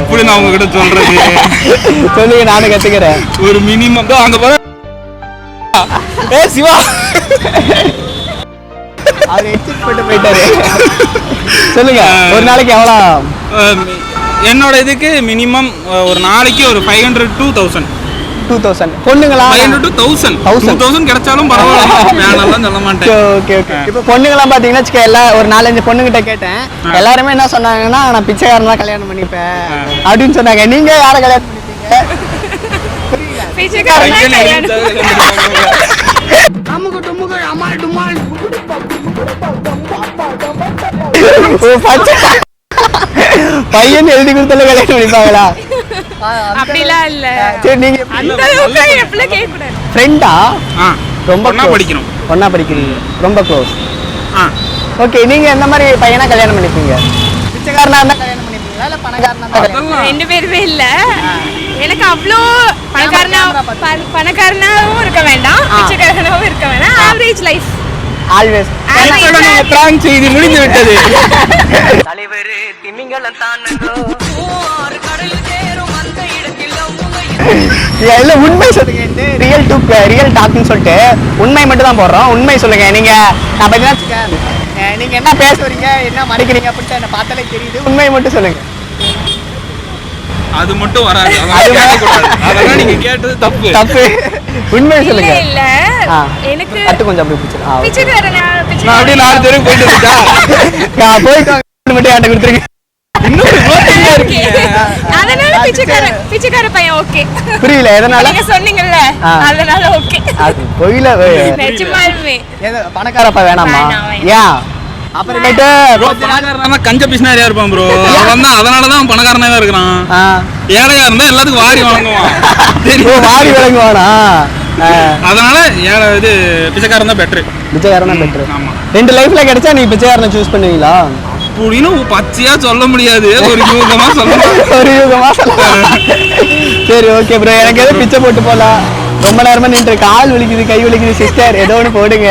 எப்படி நான் உங்ககிட்ட சொல்றது? சொல்லுங்க, நானும் கத்துக்கிறேன். ஒரு மினிமம் தான் அங்க போற. சிவா அது எக்ஸ்பெக்ட் பண்ணிட்டு போயிட்டாரு. சொல்லுங்க, ஒரு நாளைக்கு எவ்வளோ? என்னோட இதுக்கு மினிமம் ஒரு நாளைக்கு ஒரு 500 to 1000. 2000 பொண்ணுங்களா? 500 to 1000 கிடைச்சாலும் பரவாயில்ல, வேணாம்லாம் சொல்ல மாட்டேன். Okay okay. இப்போ பொண்ணுங்களாம் பார்த்தீங்கன்னா வச்சுக்க, எல்லாம் ஒரு 4-5 பொண்ணுங்கிட்ட கேட்டேன். எல்லாருமே என்ன சொன்னாங்கன்னா, நான் பிச்சைக்காரன் தான் கல்யாணம் பண்ணிப்பேன் அப்படின்னு சொன்னாங்க. நீங்க யாரை கல்யாணம் பண்ணிப்பீங்க? பையன் எழுதி கொடுத்தாலும் கல்யாணம் பண்ணிப்பாங்களா? அப்படிலாம் இல்ல. சரி, நீங்க அந்த அளவுக்கு எப்பல கேட்க கூடாது. ஃப்ரெண்டா? ரொம்ப ஒண்ணா படிக்கணும். ஒண்ணா படிக்கிறீங்க, ரொம்ப க்ளோஸ். ஓகே, நீங்க எந்த மாதிரி பையனா கல்யாணம் பண்ணிப்பீங்க? பிச்சைக்காரனா இருந்தா கல்யாணம் பண்ணிப்பீங்களா இல்ல பணக்காரனா இருந்தா? ரெண்டு பேருமே இல்ல. எனக்கு அவ்வளோ பணக்காரனாவும் இருக்க வேண்டாம், பிச்சைக்காரனாவும் இருக்க வேண்டாம். Average life. ஆல்வேஸ். பிராங்க் செய்தி முடிந்து விட்டது. தலைவர் திமிங்கலம் தானோ இல்ல, உண்மை சொல்லுங்க. ரியல் டாக்னு சொல்லிட்டு உண்மை மட்டும் தான் போடுறோம். உண்மை சொல்லுங்க. நீங்க நான் பார்த்தீங்கன்னா நீங்க என்ன பேச வரீங்க, என்ன மறைக்கிறீங்க அப்படின்னு என்ன பார்த்தாலே தெரியுது. உண்மை மட்டும் சொல்லுங்க. அது மட்டும் வராது, அதெல்லாம் நீங்க கேட்டது தப்பு. உண்மை சொல்லுங்க. இல்ல எனக்கு கட்டு கொஞ்சம் அப்படி பிடிச்சிரு. பிச்சைக்காரனா நான் அப்படியே 4 தெருக்கு போயிட்டு இருக்கா போய் மட்டும் ஆட்ட கொடுத்துருங்க. அதனால பிச்சைக்கார பையன் ஓகே. புரியல எதனால? நீங்க சொன்னீங்கல்ல, அதனால ஓகே. அது கோயில நிஜமாலுமே பணக்காரப்பா வேணாமா? ஏன்? அப்புறமேட்டு பணக்காரனா கஞ்ச பிசினாரியா இருப்பான் ப்ரோ. அவன் தான், அதனாலதான் பணக்காரனாவே இருக்கிறான். ஏழையா இருந்தா எல்லாத்துக்கும் வாரி வழங்குவான். வாரி வழங்குவானா? அதனால இது பிச்சைக்காரன் தான் பெட்ரு. பிச்சைக்காரன் தான் பெட்ரு. ரெண்டு லைஃப்ல கிடைச்சா நீ பிச்சைக்காரனை சூஸ் பண்ணுவீங்களா? அப்படின்னு பச்சையா சொல்ல முடியாது, ஒரு யூகமா சொல்லலாம். ஒரு யூகமா சொல்லலாம். சரி ஓகே ப்ரோ, எனக்கு எதுவும் பிச்சை போட்டு போலாம். ரொம்ப நேரமா நின்று கால் வலிக்குது கை வலிக்குது சிஸ்டர், ஏதோ ஒன்று போடுங்க.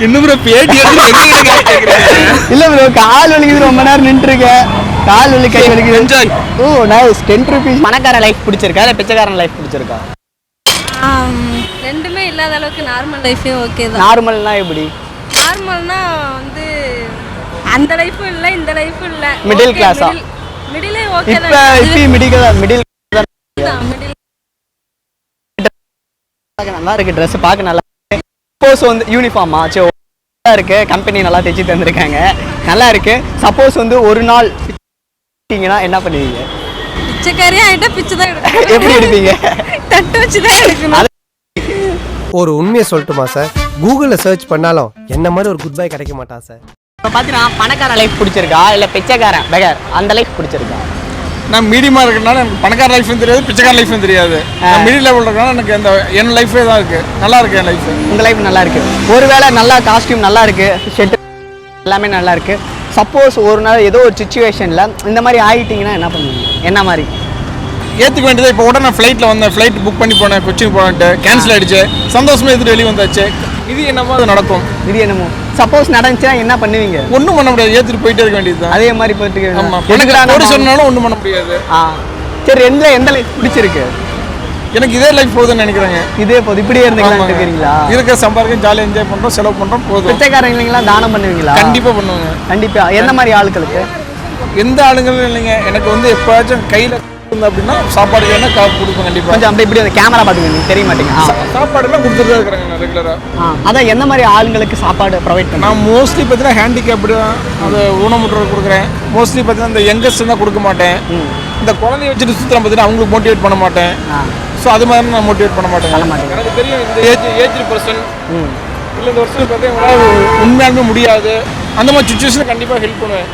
இன்னும் ப்ரோ பேட்டி இல்ல ப்ரோ, கால் வலிக்குது, ரொம்ப நேரம் நின்றுருக்கேன், கால் வலி கை வலிக்குது. என்ஜாய். ஓ நைஸ். 10 rupees. பணக்கார லைஃப் பிடிச்சிருக்கா இல்லை பிச்சைக்காரன் லைஃப் பிடிச்சிருக்கா? ரெண்டுமே இல்லாத அளவுக்கு நார்மல் லைஃபே ஓகே தான். நார்மல்னா எப்படி? நார்மல்னா வந்து அந்த லைஃபும் இல்லை இந்த லைஃபும் இல்லை, மிடில் கிளாஸா? மிடிலே ஓகே இப்போ மிடில் நல்லா இருக்கு, ட்ரெஸ் பார்க்க நல்லா இருக்கு. சப்போஸ் வந்து யூனிஃபார்மா சரி நல்லா இருக்கு, கம்பெனி நல்லா தைச்சி தந்திருக்காங்க, நல்லா இருக்கு. சப்போஸ் வந்து ஒரு நாள் பிச்சைங்கன்னா என்ன பண்ணுவீங்க? பிச்சைக்காரியா ஆயிட்டா பிச்சை தான் எடுக்கணும். எப்படி எடுப்பீங்க? தட்டு வச்சு தான் எடுக்கணும். ஒரு உண்மையை சொல்லட்டுமா சார், கூகுளில் சர்ச் பண்ணாலும் என்ன மாதிரி ஒரு குட் பை கிடைக்க மாட்டான் சார். இப்போ பார்த்தீங்கன்னா பணக்கார லைஃப் பிடிச்சிருக்கா இல்லை பிச்சைக்காரன் பெகர் அந்த லைஃப் பிடிச்சிருக்கா? நான் மீடியமா இருக்கனால எனக்கு பணக்கார லைஃபும் தெரியாது, பிச்சைக்கார லைஃபும் தெரியாது. மிடில் லெவல் இருக்கனால எனக்கு என் லைஃபே தான் இருக்கு, நல்லா இருக்கு என் லைஃப். உங்க லைஃப் நல்லா இருக்கு. ஒருவேளை நல்லா காஸ்டியூம் நல்லா இருக்கு, ஷர்ட் எல்லாமே நல்லா இருக்கு. சப்போஸ் ஒரு நாள் ஏதோ ஒரு சுச்சுவேஷன்ல இந்த மாதிரி ஆயிட்டீங்கன்னா என்ன பண்ணுவீங்க? என்ன மாதிரி ஏற்றுக்க வேண்டியது? இப்போ உடனே நான் ஃப்ளைட்டில் வந்தேன், ஃப்ளைட் புக் பண்ணி போனேன், கொச்சின் போனேன்ட்டு கேன்சல் ஆகிடுச்சு, சந்தோஷமாக எடுத்துட்டு வெளியே வந்தாச்சு. இது என்னமோ அது நடக்கும். இது என்னமோ சப்போஸ் நடந்துச்சுன்னா என்ன பண்ணுவீங்க? ஒன்றும் பண்ண முடியாது, ஏற்றுட்டு போயிட்டே இருக்க வேண்டியது. அதே மாதிரி போயிட்டு எனக்கு சொன்னாலும் ஒன்றும் பண்ண முடியாது. சரி, எந்த லைஃப் பிடிச்சிருக்கு? எனக்கு இதே லைஃப் போகுதுன்னு நினைக்கிறேங்க. இதே போதும், இப்படியே இருந்தீங்களா? இருக்க சம்பாதிக்க ஜாலியாக என்ஜாய் பண்ணுறோம், செலவு பண்ணுறோம், போதும். பிச்சைக்காரங்களா தானம் பண்ணுவீங்களா? கண்டிப்பாக பண்ணுவாங்க. கண்டிப்பாக. எந்த மாதிரி ஆளுகளுக்கு? எந்த ஆளுங்களும் இல்லைங்க, எனக்கு வந்து எப்போயாச்சும் கையில் அப்படின்னா சாப்பாடு வேணா கொடுப்பேன் கண்டிப்பாக. கொஞ்சம் அப்படி இப்படி அந்த கேமரா பார்த்துக்கோங்க, தெரிய மாட்டேங்க. சாப்பாடுலாம் கொடுத்துட்டு தான் இருக்கிறேங்க நான் ரெகுலராக. அதான் எந்த மாதிரி ஆளுங்களுக்கு சாப்பாடு ப்ரொவைட் பண்ண? நான் மோஸ்ட்லி பார்த்தீங்கன்னா ஹேண்டிகேப்டு அது ஊனமுற்றோர் கொடுக்குறேன். மோஸ்ட்லி பார்த்தீங்கன்னா இந்த யங்கஸ்ட் தான் கொடுக்க மாட்டேன். இந்த குழந்தைய வச்சுட்டு சுற்றுலாம் பார்த்தீங்கன்னா அவங்களுக்கு மோட்டிவேட் பண்ண மாட்டேன். ஸோ அது மாதிரி நான் மோட்டிவேட் பண்ண மாட்டேன். எனக்கு தெரியும் இந்த ஏஜ் பர்சன் இல்லை இந்த வருஷம் பார்த்தீங்கன்னா உண்மையாலுமே முடியாது, அந்த மாதிரி சுச்சுவேஷன் கண்டிப்பாக ஹெல்ப் பண்ணுவேன்.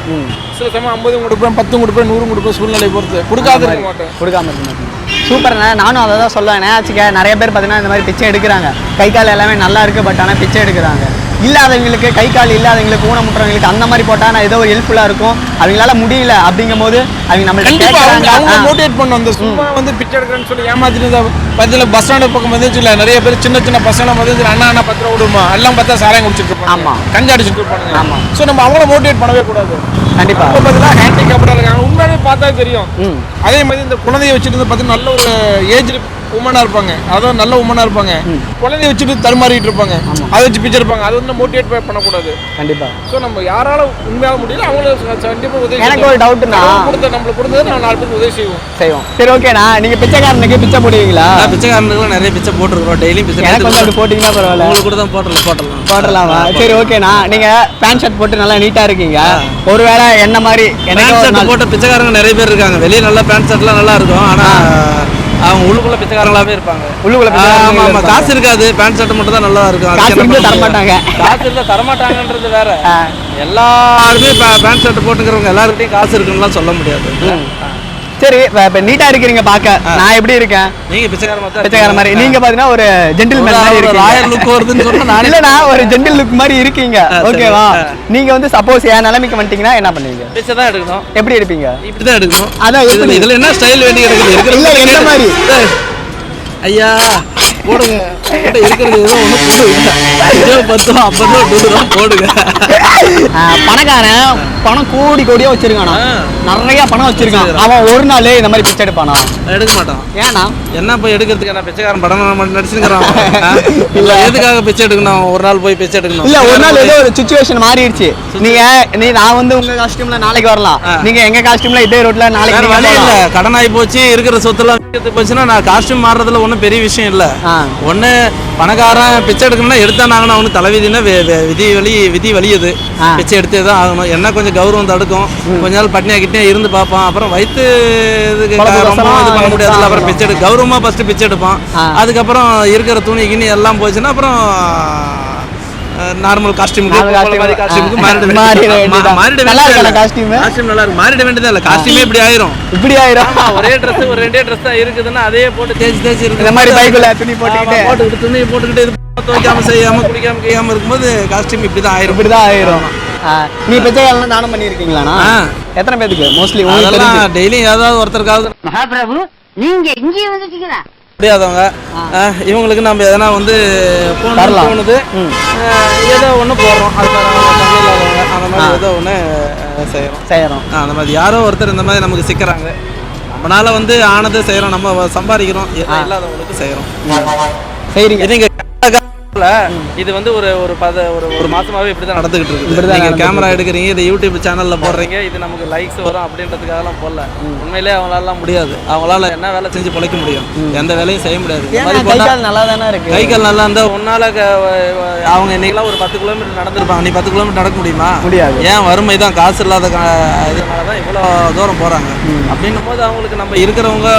சில சமயம் 50 கொடுப்பேன், 10 கொடுப்பேன், 100 கொடுப்பேன், சூழ்நிலை பொறுத்து கொடுக்காம இருக்க மாட்டேன். கொடுக்காம இருக்க மாட்டேன். சூப்பர்ண்ணே. நானும் அதை தான் சொல்லுவேன். நேச்சுக்க நிறைய பேர் பார்த்தீங்கன்னா இந்த மாதிரி பிச்சை எடுக்கிறாங்க, கை கால் எல்லாமே நல்லா இருக்குது, பட் ஆனால் பிச்சை எடுக்கிறாங்க. இல்லாதவங்களுக்கு, கை கால் இல்லாதவங்களுக்கு, ஊனமுற்றவங்களுக்கு அந்த மாதிரி போட்டால் நான் ஏதோ ஒரு ஹெல்ப்ஃபுல்லாக இருக்கும். அவங்களால முடியல அப்படிங்கும் போது அவங்க நம்மளுக்கு மோட்டிவேட் பண்ணணும். அந்த சும்மா வந்து பிச்சை எடுக்கிறேன்னு சொல்லி ஏமாத்திட்டு பதில் பஸ் ஸ்டாண்டு பக்கம் வந்துச்சு இல்லை, நிறைய பேர் சின்ன சின்ன பசங்க வந்து அண்ணா 10 ரூபா விடுமா, எல்லாம் பார்த்தா சாராயம் குடிச்சிட்டு இருப்பாங்க. ஆமாம், கஞ்சா அடிச்சுட்டு இருப்பாங்க. ஆமாம். ஸோ நம்ம அவங்கள மோட்டிவேட் பண்ணவே கூடாது. கண்டிப்பாக. இப்போ பார்த்தீங்கன்னா ஹேண்டிகேப்டாக இருக்காங்க, உண்மையாவே பார்த்தா தெரியும். அதே மாதிரி இந்த குழந்தைய வச்சுட்டு பார்த்தீங்கன்னா நல்ல ஒரு ஏஜ் உமனாக இருப்பாங்க, அதான் நல்ல உமனாக இருப்பாங்க, குழந்தைய வச்சுட்டு தருமாறிட்டு இருப்பாங்க, அதை வச்சு பிச்சை இருப்பாங்க. அது வந்து மோட்டிவேட் பண்ணக்கூடாது. கண்டிப்பாக. ஸோ நம்ம யாரால உண்மையாக முடியல அவங்களுக்கு கண்டிப்பாக உதவி. எனக்கு ஒரு டவுட்னா, நம்மளுக்கு கொடுத்தது நான் 4 பேருக்கு உதவி செய்வோம். சரி ஓகேண்ணா, நீங்க பிச்சைக்காரனுக்கு பிச்சை போடுவீங்களா? பிச்சைக்காரனுக்கு நிறைய பிச்சை போட்டுருக்கோம், டெய்லி பிச்சை. எனக்கு வந்து அப்படி போட்டிங்கன்னா பரவாயில்ல, உங்களுக்கு கூட தான் போடலாமா? சரி ஓகேண்ணா. நீங்க பேண்ட் ஷர்ட் போட்டு நல்லா நீட்டா இருக்கீங்க. ஒருவேளை என்ன மாதிரி எனக்கு போட்ட பிச்சைக்காரங்க நிறைய பேர் இருக்காங்க. வெளியே நல்லா பேண்ட் ஷர்ட்லாம் நல்லா இருக்கும், ஆனா அவங்க உள்ளுக்குள்ள பிச்சைக்காரங்களாவே இருப்பாங்க. உள்ளுக்குள்ள காசு இருக்காது, பேண்ட் ஷர்ட் மட்டும் தான் நல்லா இருக்கும். தரமாட்டாங்க. காசு இல்லை, தரமாட்டாங்கன்றது வேற. எல்லாருமே பேண்ட் ஷர்ட் போட்டுக்கிறவங்க எல்லாருக்கிட்டையும் காசு இருக்குன்னு சொல்ல முடியாது. சரி, இப்ப நீட்டா இருக்கீங்க பாக்க, நான் எப்படி இருக்கேன்? நீங்க பிச்சைக்கார மாதிரி. நீங்க பாத்தீங்கன்னா ஒரு ஜென்டில்மேன் மாதிரி இருக்கீங்க. ராயல் லுக் வருதுன்னு சொன்னா நான் இல்லனா ஒரு ஜென்டில் லுக் மாதிரி இருக்கீங்க. ஓகேவா? நீங்க வந்து சப்போஸ் என் நிலைமைக்கு வந்துட்டீங்கன்னா என்ன பண்ணுவீங்க? பிச்சை தான் எடுக்கணும். எப்படி எடுப்பீங்க? இப்படி தான் எடுக்கணும். அதான் இதுல என்ன ஸ்டைல் வேண்டி எடுக்குது? இல்ல என்ன மாதிரி? ஐயா போடுங்க, இருக்கிறது ஏதோ ஒண்ணு போடுங்க, 10 50 ரூபா போடுங்க. பணக்காரன் பணம் கோடியா வச்சிருக்கானா, நிறைய பணம் வச்சிருக்கான். அவன் ஒரு நாள் இந்த மாதிரி பிச்சை எடுப்பானா? எடுக்க மாட்டான். ஏன்னா என்ன போய் எடுக்கிறதுக்கு? என்ன பிச்சைக்காரன் படம் நடிச்சுக்கிறான்? இல்ல எதுக்காக பிச்சை எடுக்கணும்? ஒரு நாள் போய் பிச்சை எடுக்கணும். இல்ல ஒரு நாள் ஏதோ ஒரு சிச்சுவேஷன் மாறிடுச்சு. நான் வந்து உங்க காஸ்டியூம்ல நாளைக்கு வரலாம், நீங்க எங்க காஸ்டியூம்ல இதே ரோட்ல நாளைக்கு வரலாம். இல்ல கடன் ஆகி போச்சு, இருக்கிற சொத்துலாம் போச்சுன்னா நான் காஸ்டியூம் மாறுறதுல ஒன்றும் பெரிய விஷயம் இல்லை. ஒன்று பணக்காரன் பிச்சை எடுக்கணும்னா எடுத்தானாங்கன்னு அவனுக்கு தலைவிதினா விதி வலியுது, பிச்சை எடுத்தே தான் ஆகணும். என்ன கொஞ்சம் கௌரவம் தடுக்கும், கொஞ்ச நாள் பட்னியாக்கிட்டே இருந்து பார்ப்பான், அப்புறம் வயிற்று இதுக்கு ரொம்ப இது பண்ண முடியாதுல்ல. அப்புறம் பிச்சை கௌரவமா ஃபர்ஸ்ட் பிச்சை எடுப்பான், அதுக்கப்புறம் இருக்கிற துணி கிணி எல்லாம் போச்சுன்னா அப்புறம் நார்மல் காஸ்டியூமுக்கு காஸ்டியூமுக்கு மாறிட நல்லா இருக்கா காஸ்டியூம் நல்லா இருக்கு. மாறிட வேண்டியதே இல்லை, காஸ்டியூமே இப்படி ஆயிரும். ஒரே ட்ரெஸ் ஒரு 2 ட்ரெஸ் தான் இருக்குதுன்னா அதே போட்டு தேய்ச்சி இருக்கு. இந்த மாதிரி பைக்குள்ள துணி போட்டுக்கிட்டு துணி போட்டுக்கிட்டு இது துவைக்காம செய்யாம குளிக்காம கையாம இருக்கும்போது காஸ்டியூம் இப்படிதான் ஆயிரும். நீ பிச்சைக்காரன் தானம் பண்ணிருக்கீங்களாண்ணா? எத்தனை பேருக்கு மோஸ்ட்லி? டெய்லி ஏதாவது ஒருத்தருக்காவது. மகாபிரபு நீங்க இங்கே வந்துட்டீங்களா? முடியாதவங்க இவங்களுக்கு நம்ம எதனா வந்து தோணுது, ஏதோ ஒன்று போடுறோம். அது இல்லாதவங்க அந்த மாதிரி ஏதோ ஒன்று செய்கிறோம். அந்த மாதிரி யாரோ ஒருத்தர் இந்த மாதிரி நமக்கு சிக்கிறாங்க, நம்மளால வந்து ஆனது செய்கிறோம், நம்ம சம்பாதிக்கிறோம், இல்லாதவங்களுக்கு செய்கிறோம். சரிங்க. இது வந்து ஒரு மாசமாவே இப்படிதான் நடந்துகிட்டு இருக்கு. நீங்க கேமரா எடுக்கிறீங்க, இது யூடியூப் சேனல்ல போடுறீங்க, இது நமக்கு லைக்ஸ் வரும் அப்படின்றதுக்காகலாம் போடல. உண்மையிலே அவங்களால முடியாது. அவங்களால என்ன வேலை செஞ்சு பொழைக்க முடியும்? எந்த வேலையும் செய்ய முடியாது. நல்லா தானே இருக்கு. கைகள் நல்லா இருந்தா உன்னால அவங்க இன்னைக்கெல்லாம் ஒரு 10 கிலோமீட்டர் நடந்திருப்பாங்க, நீ 10 கிலோமீட்டர் நடக்க முடியுமா? முடியாது. ஏன் வறுமை தான், காசு இல்லாத இதனாலதான் இவ்வளவு தூரம் போறாங்க. அப்படின்னும் போது அவங்களுக்கு நம்ம இருக்கிறவங்க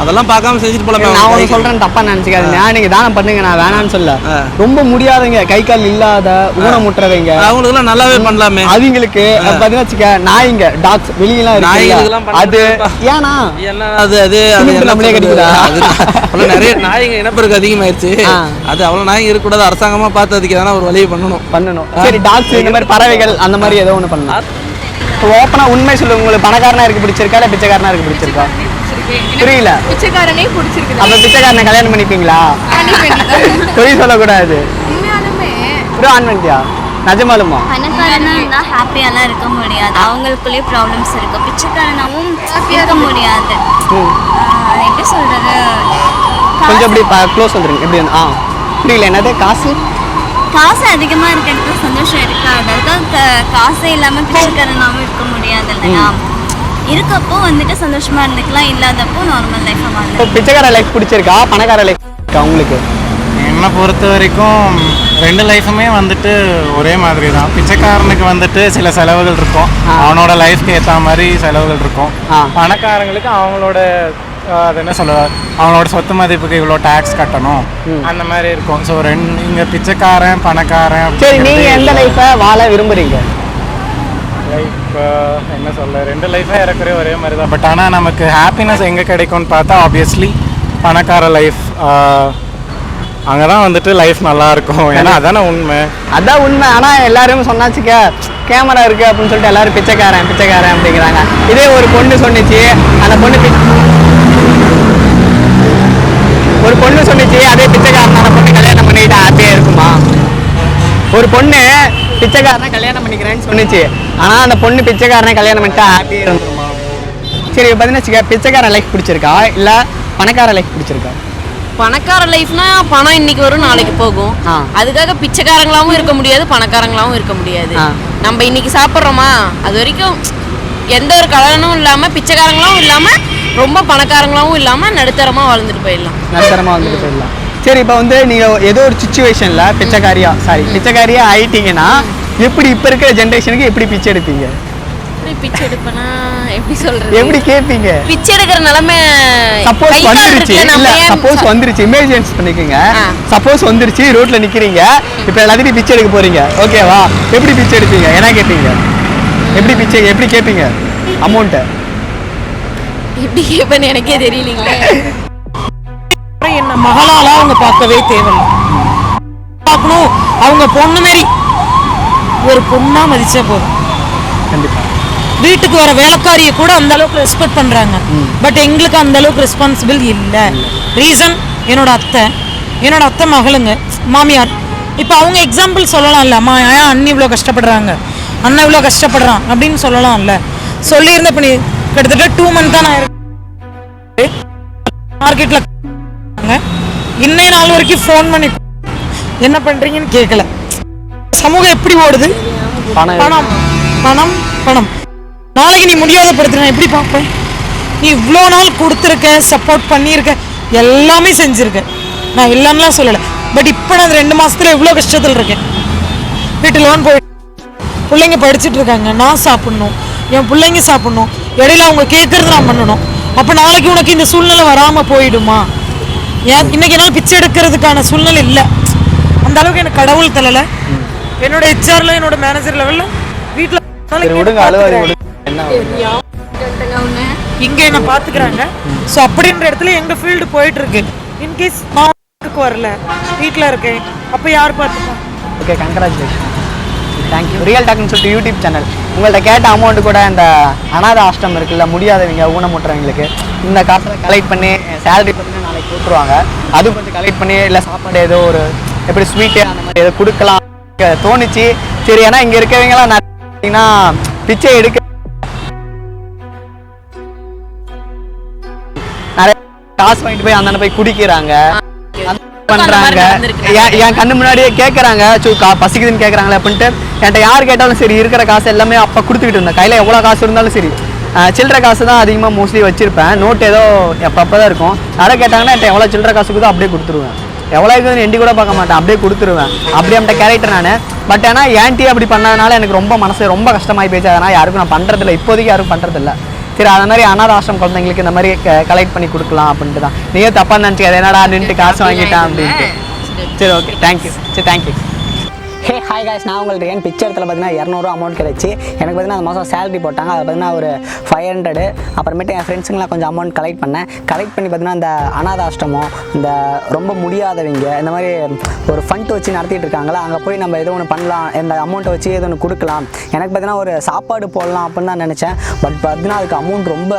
அதெல்லாம் பார்க்காம செஞ்சுட்டு போலாமே. நான் சொல்றேன், தப்பா நினைச்சுக்காதீங்க. நீங்க தானம் பண்ணுங்க, நான் வேணான்னு சொல்ல. ரொம்ப முடியாதவங்க, கை கால் இல்லாத, ஊனமுற்றவங்க, அவங்களுக்கு நல்லாவே பண்ணலாமே. அவங்களுக்கு பாத்தீங்கன்னா நாய்ங்க, டாக்ஸ் வெளியெல்லாம் இருக்கு. அது ஏன்னா என்ன அது நம்மளே கிடைக்குதா? நிறைய நாய்ங்க இனப்பெருக்கு அதிகமாயிருச்சு. அது அவ்வளவு நாய்ங்க இருக்கக்கூடாது. அரசாங்கமா பார்த்து அதுக்கு எதனா ஒரு வழியை பண்ணணும். சரி, டாக்ஸ் இந்த மாதிரி பறவைகள் அந்த மாதிரி ஏதோ ஒண்ணு பண்ணலாம். ஓப்பனா உண்மை சொல்லுங்க, உங்களுக்கு பணக்காரனா இருக்கு பிடிச்சிருக்கா இல்ல பிச்சைக்காரனா இருக்கு பிடிச்சிருக்கா? புரியல. பிச்சைக்காரனே பிடிச்சிருக்கு. அப்ப பிச்சைக்காரனை கல்யாணம் பண்ணிப்பீங்களா? பொய் சொல்லக்கூடாது. நிஜமாலுமா? பணக்காரனா இருந்தா ஹாப்பியாலாம் இருக்க முடியாது, அவங்களுக்குள்ளே ப்ராப்ளம்ஸ் இருக்கு. பிச்சைக்காரனாவும் இருக்க முடியாது. எப்படி சொல்றது, கொஞ்சம் அப்படி க்ளோஸ் வந்துருங்க. எப்படி புரியல. என்னது? காசு அதிகமா இருக்கிறதுக்கு சந்தோஷம் இருக்காது. அதுதான் காசே இல்லாம பிச்சைக்காரனாவும் இருக்க முடியாது இல்லையா? இருக்கப்போ வந்துட்டு சந்தோஷமா இருந்துக்கலாம், இல்லாதப்போ நார்மல் லைஃபா மாறும். பிச்சைக்கார லைஃப் பிடிச்சிருக்கா பணக்கார லைஃப் உங்களுக்கு? என்னை பொறுத்த வரைக்கும் 2 லைஃபுமே வந்துட்டு ஒரே மாதிரி தான். பிச்சைக்காரனுக்கு வந்துட்டு சில செலவுகள் இருக்கும், அவனோட லைஃப்க்கு ஏற்ற மாதிரி செலவுகள் இருக்கும். பணக்காரங்களுக்கு அவங்களோட அது என்ன சொல்ல, அவங்களோட சொத்து மதிப்புக்கு இவ்வளோ டேக்ஸ் கட்டணும் அந்த மாதிரி இருக்கும். ஸோ இங்கே பிச்சைக்காரன் பணக்காரன். சரி, நீங்கள் எந்த லைஃப்பை வாழ விரும்புகிறீங்க? லைஃப் என்ன சொல்ல, 2 லைஃபே இறக்குறே ஒரே மாதிரி தான். பட் ஆனால் நமக்கு ஹாப்பினஸ் எங்கே கிடைக்கும்னு பார்த்தா ஆப்வியஸ்லி பணக்கார லைஃப். அங்கே தான் வந்துட்டு லைஃப் நல்லா இருக்கும். ஏன்னா அதானே உண்மை. அதான் உண்மை. ஆனால் எல்லாரும் சொன்னாச்சுக்க கேமரா இருக்குது அப்படின்னு சொல்லிட்டு எல்லாரும் பிச்சைக்காரன் அப்படிங்கிறாங்க. இதே ஒரு பொண்ணு சொன்னிச்சு, அந்த பொண்ணு சொன்னிச்சு அதே பிச்சைக்காரனான பொண்ணு கல்யாணம் பண்ணிக்கிட்டு ஹாப்பியாக இருக்குமா? ஒரு பொண்ணு பிச்சைக்காரனை கல்யாணம் பண்ணிக்கிறேன்னு சொன்னிச்சு, ஆனால் அந்த பொண்ணு பிச்சைக்காரனை கல்யாணம் பண்ணிட்டா ஹாப்பியாக இருந்துருமா? சரி, பார்த்தீங்கன்னா பிச்சைக்காரன் லைஃப் பிடிச்சிருக்கா இல்லை பணக்கார லைஃப் பிடிச்சிருக்கா? பணக்கார லைஃப்னா பணம் இன்னைக்கு வரும் நாளைக்கு போகும். அதுக்காக பிச்சைக்காரங்களாவும் இருக்க முடியாது, பணக்காரங்களாவும் இருக்க முடியாது. நம்ம இன்னைக்கு சாப்பிட்றோமா அது வரைக்கும் எந்த ஒரு கலனும் இல்லாம, பிச்சைக்காரங்களாவும் இல்லாம ரொம்ப பணக்காரங்களாவும் இல்லாம நடுத்தரமா வாழ்ந்துட்டு போயிடலாம். சரி, இப்போ வந்து நீங்க ஏதோ ஒரு சிச்சுவேஷன்ல பிச்சைக்காரியா ஆயிட்டீங்கன்னா எப்படி இப்ப இருக்கிற ஜெனரேஷனுக்கு எப்படி பிச்சை எடுப்பீங்க? பிச்சை எடுப்பேனா எப்படி சொல்றது, எப்படி கேட்பீங்க? பிச்சை எடுக்கிற நிலைமை சப்போஸ் வந்துருச்சு, இமேஜின்ஸ் பண்ணிக்கோங்க. சப்போஸ் வந்துருச்சு, ரோட்ல நிக்கிறீங்க, இப்ப எல்லாத்தையும் பிச்சை எடுக்க போறீங்க, ஓகேவா? எப்படி பிச்சை எடுப்பீங்க? என்ன கேட்பீங்க? எப்படி கேட்பீங்க? அமௌண்ட்டை எப்படி கேட்பேன்னு எனக்கே தெரியலீங்களே. என்ன மகளால அவங்க பார்க்கவே தேவையில்லை, பார்க்கணும். அவங்க பொண்ணு மாரி ஒரு பொண்ணா மதிச்சா போதும். கண்டிப்பா. வீட்டுக்கு வர வேலைக்காரியை கூட அந்த அளவுக்கு ரெஸ்பெக்ட் பண்றாங்க. பட் எங்களுக்கு அந்த அளவுக்கு ரெஸ்பான்சிபிள் இல்லை. ரீசன் என்னோட அத்தை மகளுங்க, மாமியார். இப்போ அவங்க எக்ஸாம்பிள் சொல்லலாம்ல, அம்மா ஏன் அண்ணி இவ்வளோ கஷ்டப்படுறாங்க, அண்ணன் இவ்வளோ கஷ்டப்படுறான் அப்படின்னு சொல்லலாம்ல. சொல்லியிருந்த பண்ணி கிட்டத்தட்ட 2 மந்த் தான் நான் மார்க்கெட்ல இன்னைய நாள் வரைக்கும் ஃபோன் பண்ணி என்ன பண்றீங்கன்னு கேட்கல. சமூகம் எப்படி ஓடுது? பணம் பணம் பணம். நாளைக்கு நீ முடியாத படுத்துற எப்படி பார்ப்பேன்? நீ இவ்வளோ நாள் கொடுத்துருக்க, சப்போர்ட் பண்ணியிருக்க, எல்லாமே செஞ்சுருக்க, நான் இல்லைன்னுலாம் சொல்லலை. பட் இப்போ நான் 2 மாசத்துல எவ்வளோ கஷ்டத்தில் இருக்கேன். வீட்டு லோன் போய் பிள்ளைங்க படிச்சுட்டு இருக்காங்க, நான் சாப்பிடணும், என் பிள்ளைங்க சாப்பிடணும், இடையில அவங்க கேட்கறது நான் பண்ணணும். அப்போ நாளைக்கு உனக்கு இந்த சூழ்நிலை வராமல் போயிடுமா? ஏன் இன்னைக்கு என்னால் பிச்சை எடுக்கிறதுக்கான சூழ்நிலை இல்லை. அந்த அளவுக்கு எனக்கு கடவுள் தரலை. என்னோட ஹெச்ஆர்ல என்னோட மேனேஜர் லெவல்ல வீட்டில் இங்க என்ன பாத்துக்கிறாங்க. ஸோ அப்படின்ற இடத்துல எங்க ஃபீல்டு போயிட்டு இருக்கு. இன்கேஸ் நான் வரல வீட்டில் இருக்கேன் அப்போ யார் பார்த்துப்பா? Okay, congratulation, thank you. ரியல் டாக்னு சொல்லிட்டு யூடியூப் சேனல். உங்கள்கிட்ட கேட்ட அமௌண்ட்டு கூட இந்த அனாதை ஆஷ்டம் இருக்குல்ல, முடியாதவங்க ஊனமுட்டுறவங்களுக்கு இந்த காசை கலெக்ட் பண்ணி சேலரி பார்த்தீங்கன்னா நாளைக்கு போட்டுருவாங்க. அது கொஞ்சம் கலெக்ட் பண்ணி இல்லை சாப்பாடு ஏதோ ஒரு எப்படி ஸ்வீட்டு அந்த மாதிரி ஏதோ கொடுக்கலாம் தோணுச்சு. சரி, ஏன்னா இங்கே இருக்கவங்களாம் பார்த்தீங்கன்னா பிச்சை எடுக்க நிறைய காசு வாங்கிட்டு போய் அந்த போய் குடிக்கிறாங்க பண்றாங்க. என் கண்ணு முன்னாடியே கேட்கறாங்க, பசிக்குதுன்னு கேட்கறாங்களே அப்படின்ட்டு என்கிட்ட யார் கேட்டாலும் சரி இருக்கிற காசு எல்லாமே அப்போ கொடுத்துக்கிட்டு இருந்தேன். கையில் எவ்வளோ காசு இருந்தாலும் சரி, சில்லற காசு தான் அதிகமாக மோஸ்ட்லி வச்சிருப்பேன். நோட் ஏதோ எப்பப்போ தான் இருக்கும். யாரை கேட்டாங்கன்னா என்கிட்ட எவ்வளோ சில்லற காசுக்கு தான் அப்படியே கொடுத்துருவேன். எவ்வளோ இருக்குதுன்னு எண்டி கூட பார்க்க மாட்டேன், அப்படியே கொடுத்துருவேன். அப்படியே அந்த கேரக்டர் நான். பட் ஆனால் ஏன்ட்டி அப்படி பண்ணதுனால எனக்கு ரொம்ப மனசு ரொம்ப கஷ்டமாகி போயிடுச்சு. அதனால் யாருக்கும் நான் பண்ணுறதில்ல, இப்போதைக்கு யாரும் பண்ணுறதில்ல. சரி, அந்த மாதிரி அனாத ஆசிரமம் குழந்தைங்களுக்கு இந்த மாதிரி கலெக்ட் பண்ணி கொடுக்கலாம் அப்படின்ட்டு தான். நீயே தப்பாக நினச்சிக்காது, என்னடா நின்றுட்டு காசு வாங்கிட்டான் அப்படின்ட்டு. சரி, ஓகே, தேங்க்யூ. சரி, தேங்க்யூ. ஹே ஹாய் காய்ஸ், நான் உங்களுக்கு ஏன் பிச்சை இடத்துல பார்த்தீங்கன்னா 200 அமௌண்ட் கிடச்சி. எனக்கு பார்த்தீங்கன்னா அந்த மாதம் சேலரி போட்டாங்க. அது பார்த்தீங்கன்னா ஒரு 500. அப்புறமேட்டு என் ஃப்ரெண்ட்ஸுங்களாம் கொஞ்சம் அமௌண்ட் கலெக்ட் பண்ணேன். கலெக்ட் பண்ணி பார்த்தீங்கன்னா இந்த அனாத ஆஷ்ரமம், இந்த ரொம்ப முடியாதவங்க இந்த மாதிரி ஒரு ஃபண்ட் வச்சு நடத்திட்டு இருக்காங்களா, அங்கே போய் நம்ம ஏதோ ஒன்று பண்ணலாம், இந்த அமௌண்ட்டை வச்சு ஏதோ ஒன்று கொடுக்கலாம். எனக்கு பார்த்தீங்கன்னா ஒரு சாப்பாடு போடலாம் அப்படின்னு தான் நினச்சேன். பட் பார்த்தீங்கன்னா அதுக்கு அமௌண்ட் ரொம்ப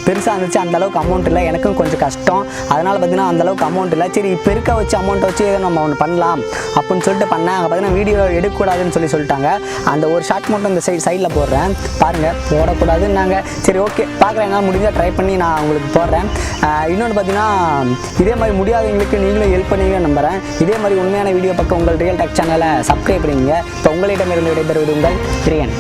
பெருசாக இருந்துச்சு. அந்தளவுக்கு அமௌண்ட் இல்லை, எனக்கும் கொஞ்சம் கஷ்டம். அதனால் பார்த்தீங்கன்னா அந்தளவுக்கு அமௌண்ட் இல்லை. சரி, இப்போ இருக்க வச்சு அமௌண்ட்டை வச்சு ஏதோ நம்ம ஒன்று பண்ணலாம் அப்படின்னு சொல்லிட்டு பண்ணேன். அங்கே பார்த்தீங்கன்னா வீடியோ எடுக்கக்கூடாதுன்னு சொல்லிட்டாங்க. அந்த ஒரு ஷார்ட் மட்டும் இந்த சைடில் போடுறேன் பாருங்கள், போடக்கூடாதுன்னாங்க. சரி, ஓகே, பார்க்குறேன், என்னால் முடிஞ்சால் ட்ரை பண்ணி நான் உங்களுக்கு போடுறேன். இன்னொன்று பார்த்தீங்கன்னா இதே மாதிரி முடியாதவங்களுக்கு நீங்களும் ஹெல்ப் பண்ணுவீங்கன்னு நம்புகிறேன். இதே மாதிரி உண்மையான வீடியோ பக்கம் உங்கள் ரியல் டாக் சேனலை சப்ஸ்கிரைப் பண்ணுவீங்க. இப்போ உங்களிடமிருந்து விடைபெறுவது உங்கள் பிரியன்.